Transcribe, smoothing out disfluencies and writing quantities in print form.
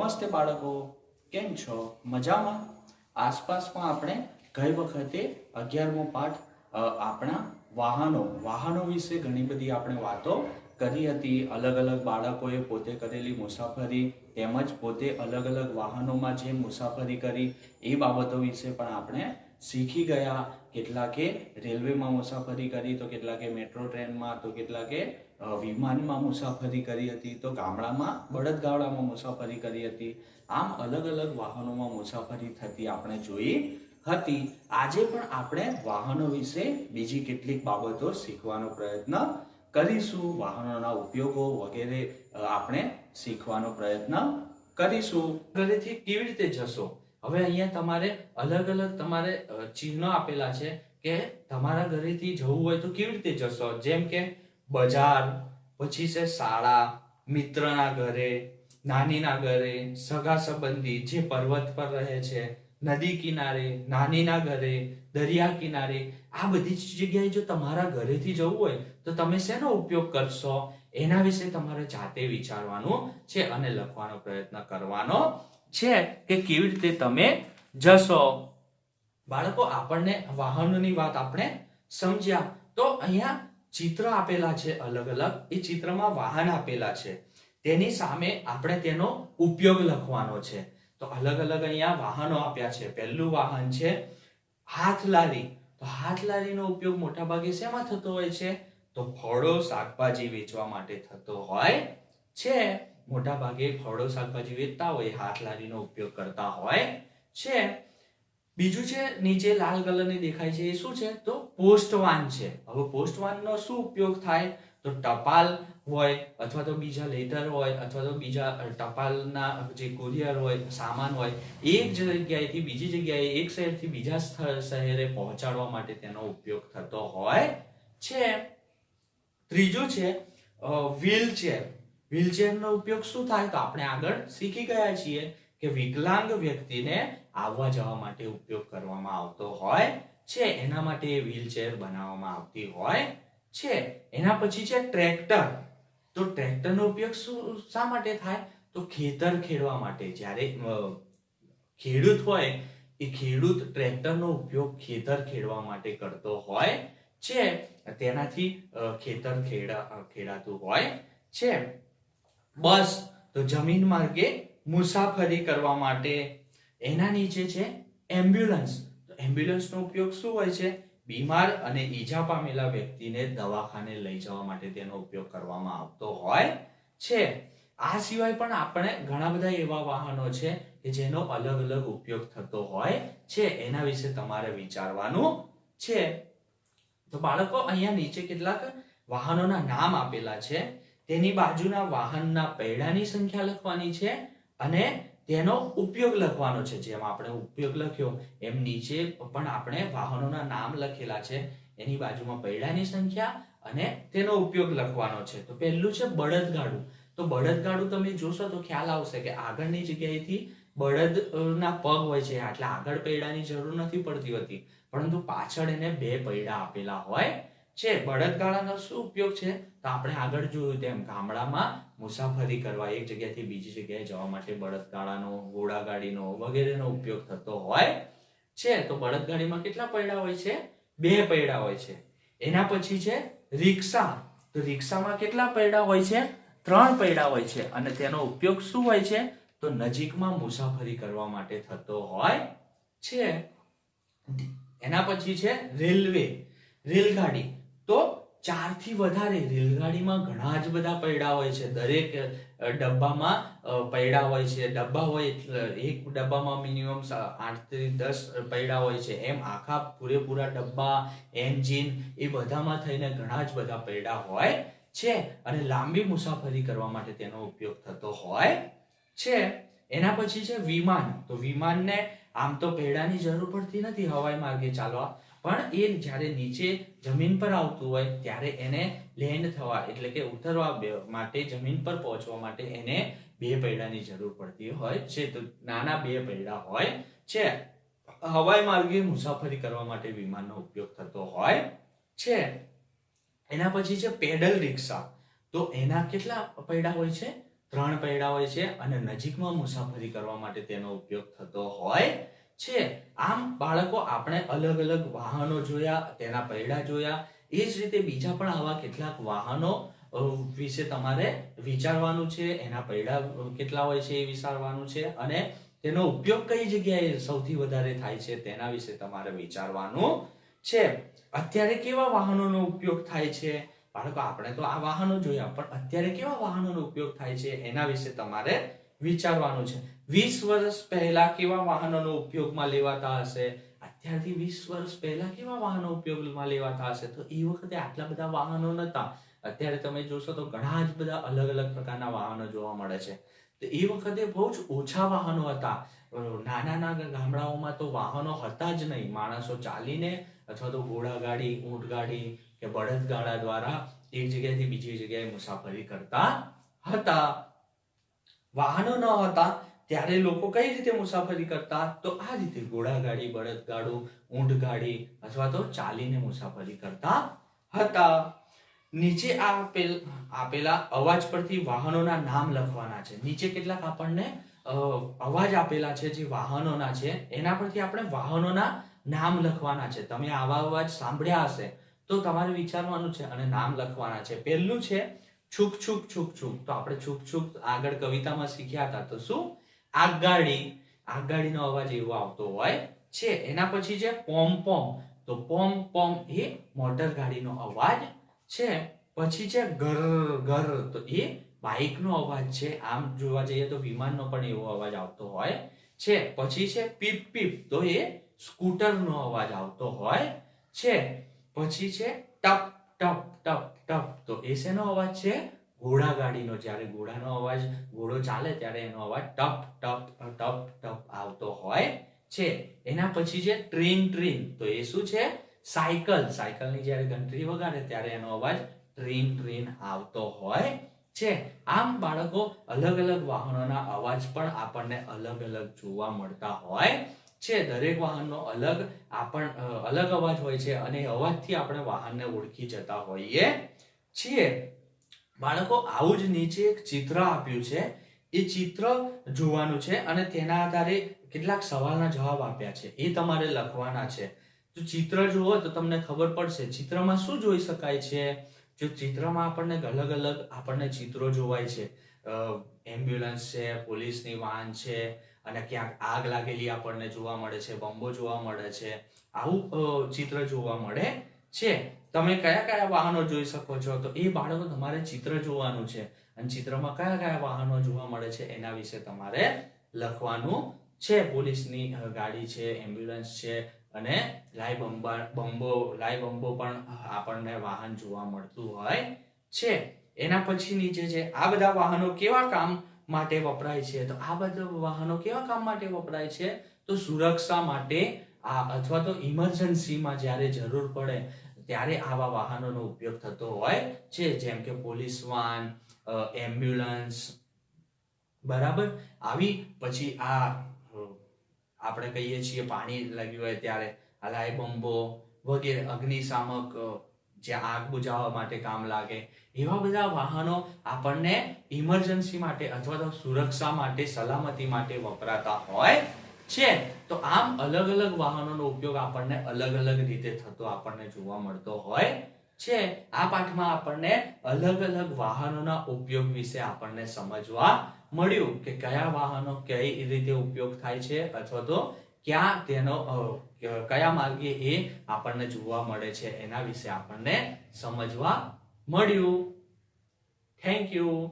નમસ્તે બાળકો, કેમ છો? મજામાં? આસપાસમાં આપણે ગઈ વખતે 11મો પાઠ આપણા વાહનો વિશે ઘણી બધી આપણે વાતો કરી હતી. અલગ અલગ બાળકોએ પોતે કરેલી મુસાફરી તેમજ પોતે અલગ અલગ વાહનોમાં જે મુસાફરી કરી એ બાબતો વિશે પણ આપણે શીખી ગયા. કેટલાકે રેલવેમાં મુસાફરી કરી, તો કેટલાકે મેટ્રો ટ્રેનમાં, તો કેટલાકે વિમાનમાં મુસાફરી કરી હતી, તો ગામડામાં બળદગાડામાં મુસાફરી કરી હતી. આમ અલગ અલગ વાહનોમાં મુસાફરી થતી આપણે જોઈ હતી. આજે પણ આપણે વાહનો વિશે બીજી કેટલીક બાબતો શીખવાનો પ્રયત્ન કરીશું. વાહનોના ઉપયોગો વગેરે આપણે શીખવાનો પ્રયત્ન કરીશું. ઘરેથી કેવી રીતે જશો? હવે અહીંયા તમારે અલગ અલગ તમારે ચિહ્નો આપેલા છે કે તમારા ઘરેથી જવું હોય તો કેવી રીતે જશો. જેમ કે બજાર, પછી છે શાળા, મિત્રના ઘરે, નાનીના ઘરે, સગા સંબંધી જે પર્વત પર રહે છે, નદી કિનારે, નાનીના ઘરે, દરિયા કિનારે. આ બધી જગ્યાએ જો તમારા ઘરેથી જવું હોય તો તમે શેનો ઉપયોગ કરશો? એના વિશે તમારે જાતે વિચારવાનું છે અને લખવાનો પ્રયત્ન કરવાનો છે કે કેવી રીતે તમે જશો. બાળકો, આપણને વાહનોની વાત આપણે સમજ્યા. તો અહીંયા ચિત્ર આપેલા છે અલગ અલગ. એ ચિત્રમાં વાહન આપેલા છે, તેની સામે આપણે તેનો ઉપયોગ લખવાનો છે. તો અલગ અલગ અહીંયા વાહનો આપ્યા છે. પહેલું વાહન છે હાથલારી. તો હાથલારીનો ઉપયોગ મોટા ભાગે શેમાં થતો હોય છે? તો ફળો શાકભાજી વેચવા માટે થતો હોય છે. મોટા ભાગે ફળો શાકભાજી વેચતા હોય હાથલારીનો ઉપયોગ કરતા હોય છે. બીજું છે, નીચે લાલ કલરની દેખાય છે, એ શું છે? તો પોસ્ટવાન છે. હવે પોસ્ટવાનનો શું ઉપયોગ થાય? તો ટપાલ હોય અથવા તો બીજા લેટર હોય અથવા તો બીજા ટપાલના જે કુરિયર હોય, સામાન હોય, એક જગ્યાએથી બીજી જગ્યાએ, એક શહેરથી બીજા શહેરે પહોંચાડવા માટે તેનો ઉપયોગ થતો હોય છે. ત્રીજું છે વ્હીલચેર. વ્હીલચેરનો ઉપયોગ શું થાય? તો આપણે આગળ શીખી ગયા છીએ કે વિકલાંગ વ્યક્તિને આવવા જવા માટે ઉપયોગ કરવામાં આવતો હોય છે. એના માટે વ્હીલચેર બનાવવામાં આવતી હોય છે. એના પછી છે ટ્રેક્ટર. તો ટ્રેક્ટરનો ઉપયોગ શા માટે થાય? તો ખેતર ખેડવા માટે. જ્યારે ખેડૂત હોય એ ખેડૂત ટ્રેક્ટરનો ઉપયોગ ખેતર ખેડવા માટે કરતો હોય છે. તેનાથી ખેતર ખેડાતું હોય છે. બસ, તો જમીન માર્ગે મુસાફરી કરવા માટે. એના નીચે છે એમ્બ્યુલન્સ. તો એમ્બ્યુલન્સનો ઉપયોગ શું હોય છે? બીમાર અને ઈજા પામેલા વ્યક્તિને દવાખાને લઈ જવા માટે તેનો ઉપયોગ કરવામાં આવતો હોય છે. આ સિવાય પણ આપણે ઘણા બધા એવા વાહનો છે કે જેનો અલગ અલગ ઉપયોગ થતો હોય છે. એના વિશે તમારે વિચારવાનું છે. તો બાળકો, અહીંયા નીચે કેટલાક વાહનોના નામ આપેલા છે. તેની બાજુના વાહનના પૈડાની સંખ્યા લખવાની છે અને તેનો ઉપયોગ લખવાનો છે. જેમ આપણે ઉપયોગ લખ્યો એમ નીચે પણ આપણે વાહનોના નામ લખેલા છે, એની બાજુમાં પૈડાની સંખ્યા અને તેનો ઉપયોગ લખવાનો છે. તો પહેલું છે બળદગાડું. તો બળદગાડું તમે જોશો તો ખ્યાલ આવશે કે આગળની જગ્યાએથી બળદના પગ હોય છે, એટલે આગળ પૈડાની જરૂર નથી પડતી હોતી, પરંતુ પાછળ એને બે પૈડા આપેલા હોય છે. બળદગાડાનો શું ઉપયોગ છે? તો આપણે આગળ જોયું તેમ ગામડામાં મુસાફરી કરવા, એક જગ્યાથી બીજી જગ્યાએ જવા માટે બળદગાડાનો, ઘોડાગાડીનો વગેરેનો ઉપયોગ થતો હોય છે. તો બળદગાડીમાં કેટલા પૈડા હોય છે? બે પૈડા હોય છે. એના પછી છે રિક્ષા. તો રિક્ષામાં કેટલા પૈડા હોય છે? 3 પૈડા હોય છે. અને તેનો ઉપયોગ શું હોય છે? તો નજીકમાં મુસાફરી કરવા માટે થતો હોય છે. એના પછી છે રેલવે, રેલગાડી. તો 4 થી વધારે રેલગાડીમાં ઘણા જ બધા પૈડા હોય છે. દરેક ડબ્બામાં પૈડા હોય છે. ડબ્બા હોય એટલે એક ડબ્બામાં મિનિમમ 8 થી 10 પૈડા હોય છે. એમ આખા પૂરેપૂરા ડબ્બા, એન્જિન એ બધામાં થઈને ઘણા જ બધા પૈડા હોય છે. અને લાંબી મુસાફરી કરવા માટે તેનો ઉપયોગ થતો હોય છે. એના પછી છે વિમાન. તો વિમાનને આમ તો પૈડાની જરૂર પડતી નથી હવાઈ માર્ગે ચાલવા, પણ એ જ્યારે નીચે જમીન પર આવતું હોય ત્યારે એને લેન્ડ થવા એટલે કે ઉતરવા માટે, જમીન પર પહોંચવા માટે એને બે પૈડાની જરૂર પડતી હોય છે. તો નાના બે પૈડા હોય છે. હવાઈ માર્ગે મુસાફરી કરવા માટે વિમાનનો ઉપયોગ થતો હોય છે. એના પછી છે પેડલ રિક્ષા. તો એના કેટલા પૈડા હોય છે? 3 પૈડા હોય છે અને નજીકમાં મુસાફરી કરવા માટે તેનો ઉપયોગ થતો હોય છે. આમ બાળકો આપણે અલગ અલગ વાહનો જોયા, તેના પૈડા જોયા. એ જ રીતે બીજા પણ આવા કેટલાક વાહનો વિશે તમારે વિચારવાનું છે. એના પૈડા કેટલા હોય છે એ વિચારવાનું છે અને તેનો ઉપયોગ કઈ જગ્યાએ સૌથી વધારે થાય છે તેના વિશે તમારે વિચારવાનું છે. અત્યારે કેવા વાહનોનો ઉપયોગ થાય છે બાળકો? આપણે તો આ વાહનો જોયા, પણ અત્યારે કેવા વાહનોનો ઉપયોગ થાય છે એના વિશે તમારે વિચારવાનું છે. 20 વર્ષ પહેલા કેવા વાહનોનો ઉપયોગમાં લેવાતા હશે? અત્યારથી 20 વર્ષ પહેલા કેવા વાહનો ઉપયોગમાં લેવાતા હશે? તો એ વખતે આટલા બધા વાહનો નહોતા. અત્યારે તમે જોશો તો ઘણા જ બધા અલગ અલગ પ્રકારના વાહનો જોવા મળે છે. તો એ વખતે બહુ જ ઓછા વાહનો હતા. નાના ગામડાઓમાં તો વાહનો હતા જ નહીં. માણસો ચાલીને અથવા તો ઘોડાગાડી, ઊંટગાડી કે બળદગાડા દ્વારા એક જગ્યાએથી બીજી જગ્યાએ મુસાફરી કરતા હતા. વાહનો ન હતા ત્યારે લોકો કઈ રીતે મુસાફરી કરતા? તો આ રીતે ઘોડાગાડી, બળદગાડું, ઊંટગાડી અથવા તો ચાલીને મુસાફરી કરતા હતા. નીચે આપેલા અવાજ પરથી વાહનોના નામ લખવાના છે. નીચે કેટલાક આપણને અવાજ આપેલા છે જે વાહનોના છે, એના પરથી આપણે વાહનોના નામ લખવાના છે. તમે આવા અવાજ સાંભળ્યા હશે તો તમારે વિચારવાનું છે અને નામ લખવાના છે. પહેલું છે છુક છુક છુક છુક. તો આપણે છુક છુક આગળ કવિતામાં શીખ્યા હતા. તો શું? આગગાડી. આગગાડીનો અવાજ એવો આવતો હોય છે. એના પછી છે પોમ પોમ. તો પોમ પોમ એ મોટર ગાડીનો અવાજ છે. પછી છે ઘર ઘર. તો એ બાઇકનો અવાજ છે. આમ જોવા જઈએ તો વિમાનનો પણ એવો અવાજ આવતો હોય છે. પછી છે પીપ પીપ. તો એ સ્કૂટરનો અવાજ આવતો હોય છે. પછી છે ટપ ટપ ટપ ટપ. તો એ શેનો અવાજ છે? ઘોડાગાડીનો. જ્યારે ઘોડો ચાલે ત્યારે એનો અવાજ ટપ ટપ ટપ ટપ આવતો હોય છે. એના પછી છે ટ્રેન ટ્રેન. તો એ શું છે? સાયકલ. સાયકલની જ્યારે ઘંટડી વગાડે ત્યારે એનો અવાજ ટ્રેન ટ્રેન આવતો હોય છે. આમ બાળકો અલગ અલગ વાહનોના અવાજ પણ આપણને અલગ અલગ જોવા મળતા હોય છે. દરેક વાહનનો અલગ અવાજ હોય છે અને અવાજથી આપણે વાહનને ઓળખી જતા હોઈએ છીએ. બાળકો આવું જ નીચે એક ચિત્ર આપ્યું છે. એ ચિત્ર જોવાનું છે અને તેના આધારે કેટલાક સવાલના જવાબ આપ્યા છે એ તમારે લખવાના છે. તો ચિત્ર જુઓ તો તમને ખબર પડશે ચિત્રમાં શું જોઈ શકાય છે. જો ચિત્રમાં આપણને ચિત્રો જોવાય છે. એમ્બ્યુલન્સ છે, પોલીસની વાન છે અને ક્યાંક આગ લાગેલી આપણને જોવા મળે છે, બંબો જોવા મળે છે. આવું ચિત્ર જોવા મળે છે. તમે કયા કયા વાહનો જોઈ શકો છો? તો એ બાળકો તમારે ચિત્ર જોવાનું છે અને ચિત્રમાં કયા કયા વાહનો જોવા મળે છે એના વિશે તમારે લખવાનું છે. પોલીસની ગાડી છે, એમ્બ્યુલન્સ છે અને લાઈ બંબો પણ આપણને વાહન જોવા મળતું હોય છે. એના પછી નીચે છે આ બધા વાહનો કેવા કામ માટે વપરાય છે? તો આ બધા વાહનો કેવા કામ માટે વપરાય છે? તો સુરક્ષા માટે અથવા તો ઇમરજન્સીમાં જ્યારે જરૂર પડે ત્યારે આવા વાહનોનો ઉપયોગ થતો હોય છે. જેમ કે પોલીસ વાન, એમ્બ્યુલન્સ, બરાબર. આવી પછી આપણે કહીએ છીએ પાણી લાગ્યું હોય ત્યારે લાઈ બંબો વગેરે, અગ્નિશામક જ્યાં આગ બુઝાવવા માટે કામ લાગે, એવા બધા વાહનો આપણને ઇમરજન્સી માટે અથવા તો સુરક્ષા માટે, સલામતી માટે વપરાતા હોય છે. તો આમ અલગ અલગ વાહનોનો ઉપયોગ આપણને અલગ અલગ રીતે થતો આપણને જોવા મળતો હોય છે. આ પાઠમાં આપણને અલગ અલગ વાહનોના ઉપયોગ વિશે આપણને સમજવા મળ્યું કે કયા વાહનો કઈ રીતે ઉપયોગ થાય છે અથવા તો કયા માર્ગે એ આપણને જોવા મળે છે એના વિશે આપણને સમજવા મળ્યું. Thank you.